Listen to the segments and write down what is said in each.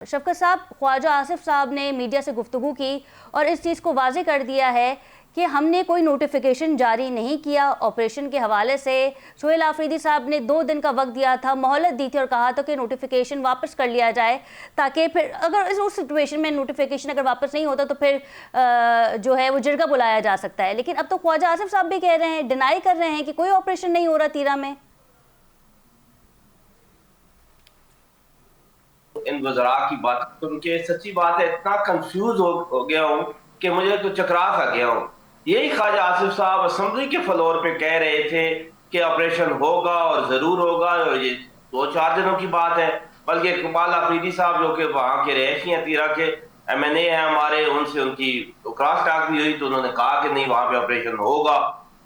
शफकत साहब, ख्वाजा आसिफ साहब ने मीडिया से गुफ्तगू की और इस चीज़ को वाज़ेह कर दिया है कि हमने कोई नोटिफिकेशन जारी नहीं किया ऑपरेशन के हवाले से। शोएब आफरीदी साहब ने 2 दिन का वक्त दिया था, मोहलत दी थी और कहा था कि नोटिफिकेशन वापस कर लिया जाए, ताकि फिर अगर उस सिचुएशन में नोटिफिकेशन अगर वापस नहीं होता तो फिर जो है वो जिरगा बुलाया जा सकता है। लेकिन अब तो ख्वाजा आसिफ साहब भी कह रहे हैं, डिनाई कर रहे हैं कि कोई ऑपरेशन नहीं हो रहा तीरा में। इन वज़रा की बात सुन के सच्ची बात है, इतना कंफ्यूज हो गया हूँ कि मुझे तो चकरा सा गया हूँ। यही ख्वाजा आसिफ साहब असेंबली के फ्लोर पे कह रहे थे कि ऑपरेशन होगा और जरूर होगा, और ये 2-4 दिनों की बात है। बल्कि इकबाल आफरीदी साहब जो कि वहां के रहायशी हैं, तीरा के MNA हैं हमारे, उनसे उनकी क्रॉस टॉक भी हुई तो उन्होंने कहा कि नहीं, वहां पे ऑपरेशन होगा।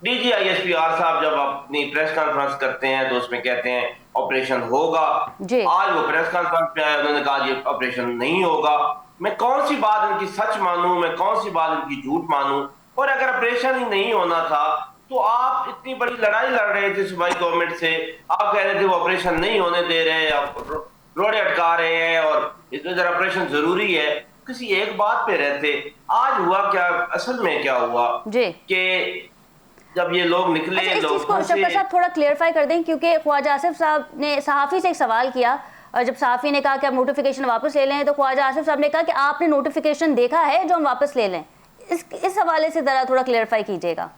DG ISPR साहब जब अपनी प्रेस कॉन्फ्रेंस करते हैं तो उसमें कहते हैं ऑपरेशन होगा। जी। आज वो प्रेस कॉन्फ्रेंस पे आए, उन्होंने कहा ये ऑपरेशन नहीं होगा। मैं कौन सी बात इनकी सच मानूं, मैं कौन सी बात इनकी झूठ मानूं? और अगर ऑपरेशन ही नहीं होना था तो आप इतनी बड़ी लड़ाई लड़ रहे थे सूबाई गवर्नमेंट से, आप कह रहे थे वो ऑपरेशन नहीं होने दे रहे, आप रोड़े अटका रहे हैं और इसमें जरा ऑपरेशन जरूरी है, किसी एक बात पे रहते। आज हुआ क्या, असल में क्या हुआ जी कि जब ये लोग निकले, अच्छा, इस चीज़ को लोगों से शफकत साहब थोड़ा क्लियरफाई कर दें, क्योंकि ख्वाजा आसिफ साहब ने सहाफ़ी से एक सवाल किया और जब सहाफ़ी ने कहा कि आप नोटिफिकेशन वापस ले लें तो ख्वाजा आसिफ साहब ने कहा कि आपने नोटिफिकेशन देखा है जो हम वापस ले लें। इस हवाले से ज़रा थोड़ा क्लियरफाई कीजिएगा।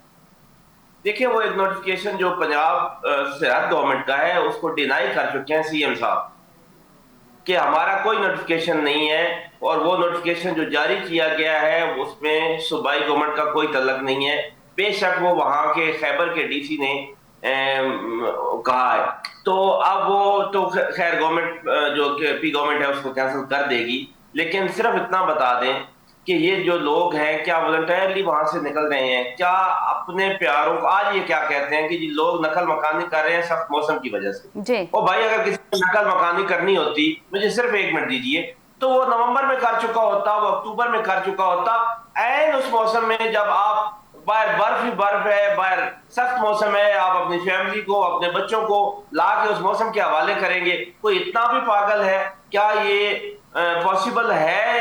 देखिए, वो एक नोटिफिकेशन जो पंजाब सेहत गवर्नमेंट का है उसको डिनाई कर चुके हैं CM साहब कि हमारा कोई नोटिफिकेशन नहीं है, और वो नोटिफिकेशन जो जारी किया गया है उसमें सूबाई गवर्नमेंट का कोई तल्लक नहीं है। बेशक वो वहां के खैबर के DC ने कहा है, तो अब वो तो खैर गवर्नमेंट जो पी गवर्नमेंट है उसको कैंसिल कर देगी। लेकिन सिर्फ इतना बता दें कि ये जो लोग हैं क्या वॉलंटियरली वहां से निकल रहे हैं, क्या अपने प्यारों को, आज ये क्या कहते हैं कि जी लोग नकल मकानी कर रहे हैं सख्त मौसम की वजह से। जी। ओ भाई, अगर किसी को नकल मकानी करनी होती, मुझे सिर्फ 1 मिनट दीजिए, तो वो नवंबर में कर चुका होता, वो अक्टूबर में कर चुका होता। ऐन उस मौसम में जब आप बाहर बर्फ ही बर्फ है, बाहर सख्त मौसम है, आप अपनी फैमिली को, अपने बच्चों को ला के उस मौसम के हवाले करेंगे? कोई इतना भी पागल है क्या? ये पॉसिबल है?